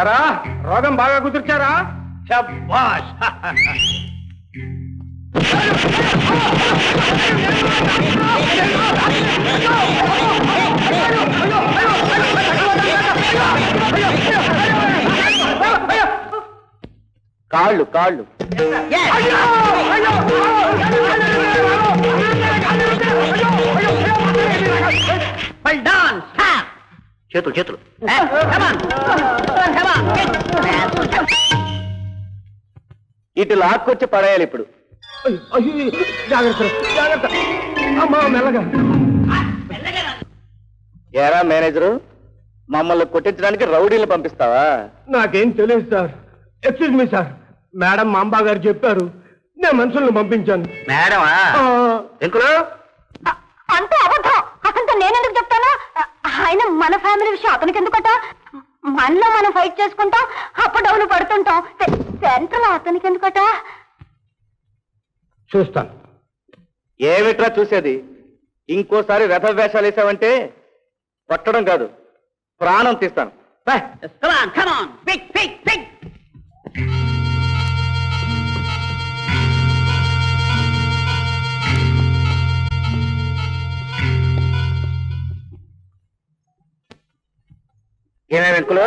ఎరా రోగం బాగా కుదిర్చారా? శభాష్. కాళ్ళు కాళ్ళు చేతులు చేతులు. ఇటు లాక్కొచ్చి పడేయాలి ఇప్పుడు. జాగ్రత్త జాగ్రత్త. అమ్మా మెల్లగా. ఏరా మేనేజరు, మమ్మల్ని కొట్టించడానికి రౌడీలు పంపిస్తావా? నాకేం తెలియదు sir. Excuse me sir, madam mamba గారు చెప్పారు, నేను మనుషులను పంపించాను. మేడమా? ఎంకులు అంతే అబద్ధం. అతనితో నేనెందుకు చెప్తాను? ఆయన మన ఫ్యామిలీ విషయం అతనికి ఎందుకట? మనలో మనం ఫైట్ చేసుకుంటాం, అప్ డౌన్ పడుతుంటాం. సెంట్రల్ అతనికి ఎందుకట? చూస్తాను. ఏమిట్రా చూసేది? ఇంకోసారి రథ వేషాలు వేసావంటే కొట్టడం కాదు, ప్రాణం తీస్తాను. ఏమే వెంకులు?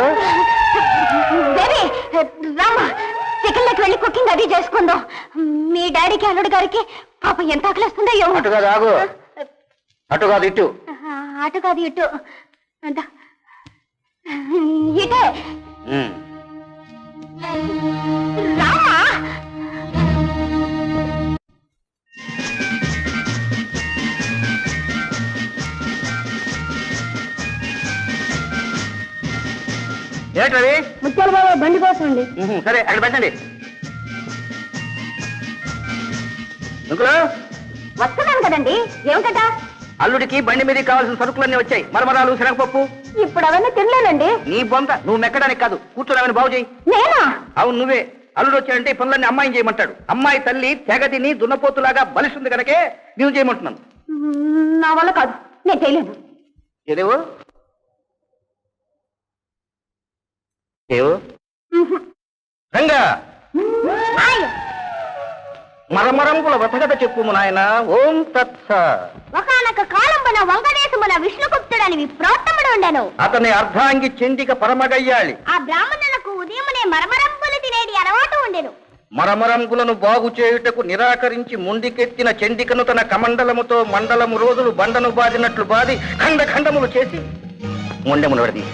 రామా, చికెన్ లెక్క వెళ్ళి కుకింగ్ అది చేసుకుందాం. మీ డాడీకి అల్లుడు గారికి పాప ఎంత ఆకలిస్తుందో. అటు కాదు, ఆగు. అటు కాదు ఇటు. అటు కాదు ఇటు. ఇటే రామా. ఏంటది? ముత్యాల బాబా బండి కోసం అండి. సరే అక్కడ పెట్టండి. వెంకులు, వస్తున్నాను కదండి. ఏమిటట? అల్లుడికి బండి మీద కావాల్సిన సరుకులన్నీ వచ్చాయి. మరమరాలు, శనగపప్పు. ఇప్పుడు అవన్నీ తినలేనండి. నీ బొంత, నువ్వు మెక్కడానికి కాదు, కూర్చోని బాగు చేయి. నేనా? అవును నువ్వే. అల్లుడు వచ్చాడంటే ఈ పనులన్నీ అమ్మాయిని చేయమంటాడు. అమ్మాయి తల్లి తెగతిని దున్నపోతులాగా బలిస్తుంది కనుకే నేను చేయమంటున్నాను. నా వల్ల కాదు, నేను చేయలేదు. ఏదేవో ఏవో రంగా మరమరంపుల వ్రతగత చెప్పుము నాయన. ఓం తత్స. ఒకనొక కాలంబన వంగదేశమున విష్ణుగుప్తుడని ప్రోత్తముడు ఉండెను. అతని అర్ధాంగి చెందిక పరమగయ్యాళి. ఆ బ్రాహ్మణులకు ఉదయమునే మరమరంపులు తినేది అలవాటు ఉండెను. మరమరంపులను బాగు చేయుటకు నిరాకరించి ముండికెత్తిన చెందికను తన కమండలముతో మండలము రోజులు బండను బాదినట్లు బాది ఖండ ఖండములు చేసి మొండెమును వడది.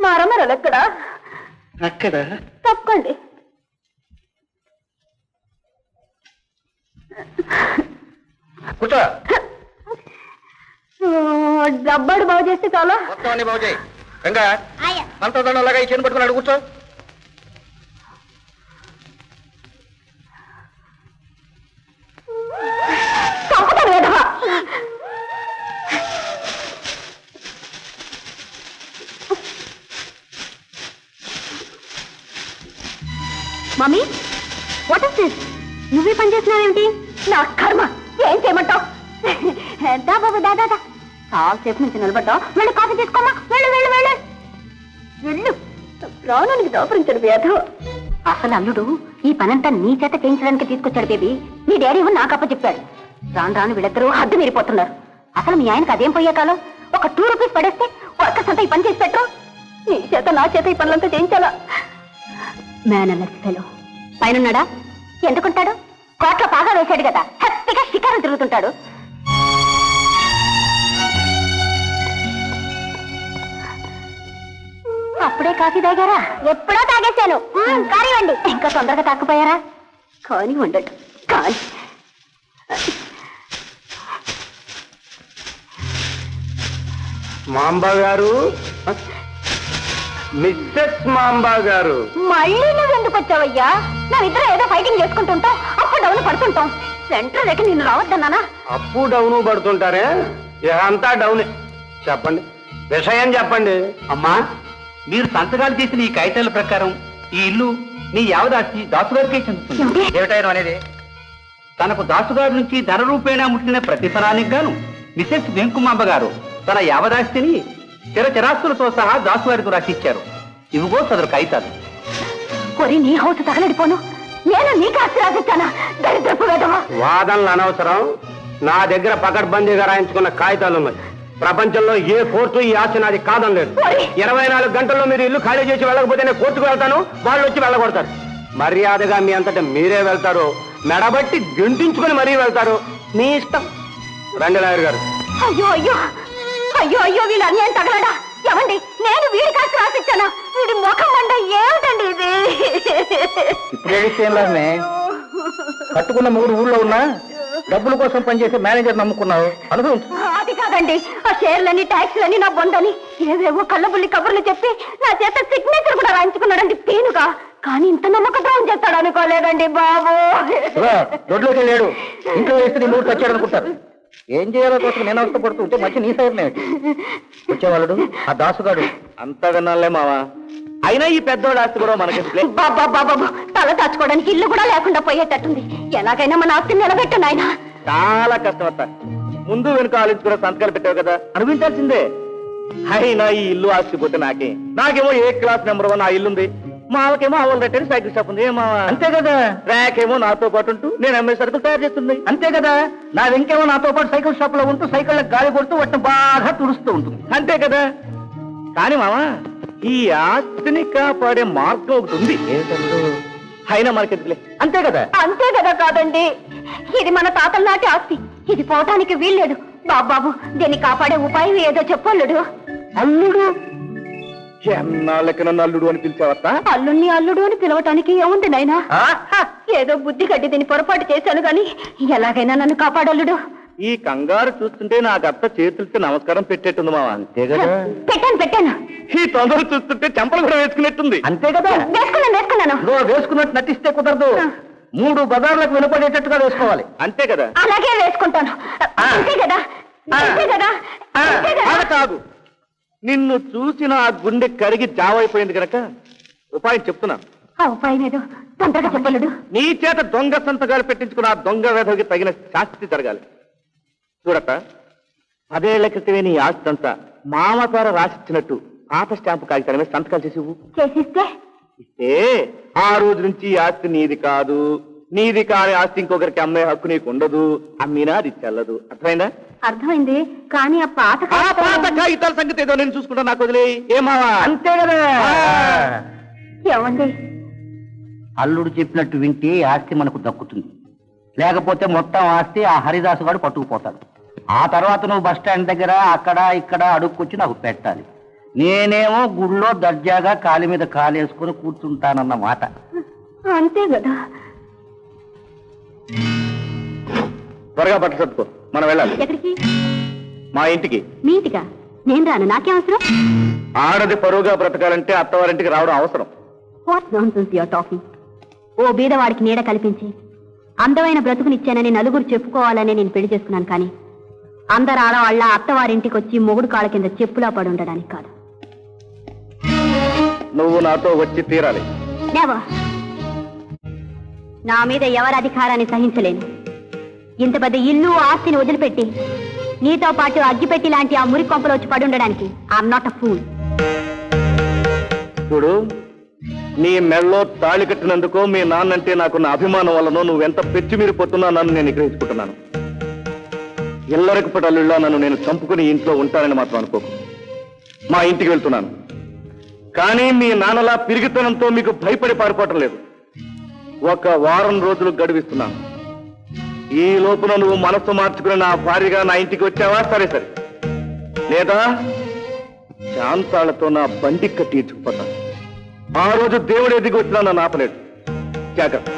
మరమరలు ఎక్కడ? అక్కడ తప్పండి. కూర్చో. డబ్బాడు బాగు చేస్తే చాలా. మొత్తం అన్ని బాగు చేయి. రంగా మంత్రదండలాగా ఈ చేను పట్టుకున్నాడు. కూర్చో. Mummy, what is this? నువ్వే పని చేస్తున్నావేమిటి? నా కర్మ. ఏం చేయమంటావు? దా బాబు, దాదా చాలాసేపు నుంచి నిలబడ్డావు. వెళ్ళి కాఫీ తీసుకోమ్మా. వెళ్ళు వెళ్ళు వెళ్ళు వెళ్ళు. ప్రాణానికి దాపరించాడు వ్యాధ. అసలు అల్లుడు ఈ పనంతా నీ చేత చేయించడానికి తీసుకొచ్చాడు బేబీ. నీ డాడీ నాకు అప్పచెప్పాడు. రాను రాను వీళ్ళిద్దరూ హద్దు మీరిపోతున్నారు. అసలు మీ ఆయనకు అదేం పోయే కాలం? ఒక 2 రూపీస్ పడేస్తే వర్కర్స్ అంతా ఈ పని చేసి పెట్టరు. నీ చేత నా చేత ఈ పనులంతా చేయించాలా? మేనలెస్ ఫెలో. పైనున్నాడా? ఎందుకుంటాడు? కోట్ల పాగా వేశాడు కదా, హ్యాపీగా షికారం తిరుగుతుంటాడు. అప్పుడే కాఫీ తాగారా? ఎప్పుడో తాగేశాను. కానివ్వండి. ఇంకా తొందరగా తాక్కుపోయారా? కానివ్వండి కాని. మాంబా గారు, మిస్సెస్ మాంబా గారు. మళ్ళీ నువ్వు ఎందుకు వచ్చావయ్యా? మేమిద్దరం ఏదో ఫైటింగ్ చేసుకుంటుంటాం, అప్పుడు డౌన్ పడుతుంటాం. సెంటర్ దగ్గర నిన్ను రావద్దన్నానా? అప్పు డౌను పడుతుంటారే, అంతా డౌనే. చెప్పండి, విషయం చెప్పండి. అమ్మా, మీరు సంతకాలు చేసిన ఈ కాగితాల ప్రకారం ఈ ఇల్లు మీ యావదాస్తి దాసు గారికే చెందుతుంది. ఏమిటాయను అనేది? తనకు దాసుగారి నుంచి ధన రూపేణా ముట్టిన ప్రతిఫలానికి గాను మిసెస్ వెంకుమాంబ గారు తన యావదాస్తిని చిరచరాస్తులతో సహా దాసుగారికి రాసిచ్చారు. ఇవిగో సదరు కాగితాలు. కొరి నీ హౌస్ తగలడిపోను. నేను నీకు ఆస్తి రాసిస్తానా? దరిద్రపు వేదమా. వాదనలు అనవసరం. నా దగ్గర పకడ్బందీగా రాయించుకున్న కాగితాలు ఉన్నాయి. ప్రపంచంలో ఏ కోర్టు ఈ ఆస్తి నాది కాదని లేదు. 24 గంటల్లో మీరు ఇల్లు ఖాళీ చేసి వెళ్ళకపోతే నేను కోర్టుకు వెళ్తాను, వాళ్ళు వచ్చి వెళ్ళగొడతారు. మర్యాదగా మీ అంతటా మీరే వెళ్తారు, మెడబట్టి గెంటించుకుని మరీ వెళ్తారు. మీ ఇష్టం. రండి లాయర్ గారు. అయ్యో అయ్యో అయ్యో అయ్యో వీళ్ళు అన్యాయం తగలడా? ఏమండి, నేను వీడి కాస్త రాసిచ్చాను. వీడి ముఖం మండ ఏమిటండి ఇది? ఇప్పుడే కట్టుకున్న మూడు ఊళ్ళో ఉన్నా డబ్బుల కోసం పనిచేసే మేనేజర్ నమ్ముకున్నావు అనుభవం. అది కాదండి, ఆ షేర్లని ట్యాక్స్లని నా బొందని ఏవేవో కళ్ళబుల్లి కబుర్లు చెప్పి నా చేత సిగ్నేచర్ కూడా రాయించుకున్నాడండి పీనుగా. కానీ ఇంత నమ్మక ద్రోహం చేస్తాడు అనుకోలేదండి బాబు. దొడ్లోకి లేడు, ఇంట్లో వేస్తే నీ మూడు వచ్చాడు అనుకుంటారు. ఏం చేయాలో కోసం నేను అవసరపడుతుంటే మంచి నీ సైడ్నే వచ్చేవాళ్ళు. ఆ దాసుగాడు అంతా విన్నాలే మావా. అయినా ఈ పెద్దోడు ఆస్తి కూడా మనకి బాబు తల దాచుకోవడానికి ఇల్లు కూడా లేకుండా పోయేటట్టుంది. ఎలాగైనా మన ఆస్తిని నిలబెట్టు నాయనా. చాలా కష్టం అత్త. ముందు వెనుక ఆలోచించుకున్న సంతకాలు పెట్టావు కదా, అనిపించాల్సిందే. అయినా ఈ ఇల్లు ఆస్తి పోతే నాకేమో ఏ క్లాస్ నెంబర్ 1 ఆ ఇల్లుంది. మావకేమో ఆవులు రెట్టని సైకిల్ షాప్ ఉంది. అంతే కదా. ర్యాక్ ఏమో నాతో పాటు ఉంటూ నేను అమ్మే సరుకులు తయారు చేస్తుంది. అంతే కదా. నా వెంకేమో నాతో పాటు సైకిల్ షాప్ లో ఉంటూ సైకిళ్ళకి గాలి కొడుతూ వాటిని బాగా తుడుస్తూ ఉంటుంది. అంతే కదా. కానీ మావా, ఈ ఆస్తిని కాపాడే మార్గం ఒకటి ఉంది. అయినా మనకెందుకులే. అంతే కదా. అంతే కదా కాదండి, ఇది మన తాతల నాటి ఆస్తి. ఇది పోవటానికి వీల్లేదు. బాబు దీన్ని కాపాడే ఉపాయం ఏదో చెప్పల్లుడు. అల్లుడు? ఎన్నాళ్ళకి నన్ను అల్లుడు అని పిలిచావత్తా? అల్లుణ్ణి అల్లుడు అని పిలవటానికి ఏముంది నాయనా? ఏదో బుద్ధి కట్టి దీన్ని పొరపాటు చేశాను గాని ఎలాగైనా నన్ను కాపాడల్లుడు. ఈ కంగారు చూస్తుంటే నాకు అత్త చేతులతో నమస్కారం పెట్టేట్టుంది మావా. అంతే కదా. పెట్టాను. ఈ తొందర చూస్తుంటే చెంపలు కూడా వేసుకునేట్టుంది. అంతే కదా. వేసుకున్నాను. వేసుకున్నట్టు నటిస్తే కుదరదు. 3 బజార్లకు వినపడేటట్టుగా వేసుకోవాలి. అంతే కదా. అలాగే వేసుకుంటాను. అంతే కదా. కాదు, నిన్ను చూసిన ఆ గుండె కరిగి జావైపోయింది కనుక ఉపాయం చెప్తున్నాను. ఆ ఉపాయం ఏదో తొందరగా చెప్పలుడు. నీ చేత దొంగ సంతకాలు పెట్టించుకున్న ఆ దొంగ వేధవికి తగిన శాస్తి జరగాలి. చూడట, 10 ఏళ్ల క్రితమే నీ ఆస్తి అంతా మామతార రాసిచ్చినట్టు పాత స్టాంపు కాగితాల మీద సంతకాలు చేసిస్తే ఇస్తే ఆ రోజు నుంచి ఈ ఆస్తి నీది కాదు. నీది కాని ఆస్తి ఇంకొకరికి అమ్మే హక్కు నీకు ఉండదు. అమ్మినా అది చెల్లదు. అర్థమైందా? అర్థమైంది. కానీ ఆ పాత కాగితాల సంగతి ఏదో నేను చూసుకుంటా, నాకు వదిలే. ఏమావా? అంతే కదా. ఏమండి, అల్లుడు చెప్పినట్టు వింటే ఆస్తి మనకు దక్కుతుంది. లేకపోతే మొత్తం ఆస్తి ఆ హరిదాసు గారు పట్టుకుపోతాడు. ఆ తర్వాత నువ్వు బస్ స్టాండ్ దగ్గర అక్కడ ఇక్కడ అడుక్కొచ్చి నాకు పెట్టాలి. నేనేమో గుళ్ళో దర్జాగా కాలి మీద కాలేసుకుని కూర్చుంటానన్న మాట. అంతే కదా. త్వరగా పట్టు సర్దుకో, మనం వెళ్ళాలి. ఎక్కడికి? మా ఇంటికి. మీ ఇంటికా? నేను రాను. నాకేం అవసరం? ఆడది పరువుగా బ్రతకాలంటే అత్తవారింటికి రావడం అవసరం. What nonsense you are talking. ఓ బీదవాడికి నీడ కల్పించి అందమైన బ్రతుకునిచ్చానని నలుగురు చెప్పుకోవాలని నేను పెళ్లి చేసుకున్నాను. కానీ అందరు ఆడవాళ్ళ అత్తవారింటికి వచ్చి మొగుడు కాళ్ళ కింద చెప్పులా పడి ఉండడానికి కాదు. నువ్వు నాతో వచ్చి తీరాలి. నెవర్. నా మీద ఎవరి అధికారాన్ని సహించలేను. ఇంత పెద్ద ఇల్లు ఆస్తిని వదిలిపెట్టి నీతో పాటు అగ్గిపెట్టి లాంటి ఆ మురి కొంపలో వచ్చి పడి ఉండడానికి ఐఎమ్ నాట్ అ ఫూల్. చూడు, నీ మెళ్ళలో తాళి కట్టినందుకో మీ నాన్నంటే నాకున్న అభిమానం వల్లనో నువ్వెంత పెచ్చిమీరిపోతున్నా నన్ను నేను గ్రహించుకుంటున్నాను. ఇల్లరికి పటల్లుళ్ళ నన్ను నేను చంపుకుని ఇంట్లో ఉంటానని మాత్రం అనుకోకు. మా ఇంటికి వెళ్తున్నాను. కానీ మీ నాన్నలా పిరిగితనంతో మీకు భయపడి పారిపోవటం లేదు. 1 వారం రోజులు గడువిస్తున్నాను. ఈ లోపున నువ్వు మనస్సు మార్చుకుని నా భార్యగా నా ఇంటికి వచ్చావా? సరే సరే. లేదా శాంతాలతో నా బండి కట్టి ఇచ్చుకుపోతాను. ఆ రోజు దేవుడు ఎదిగి వచ్చినా నన్ను ఆపలేడు. జాగ్రత్త.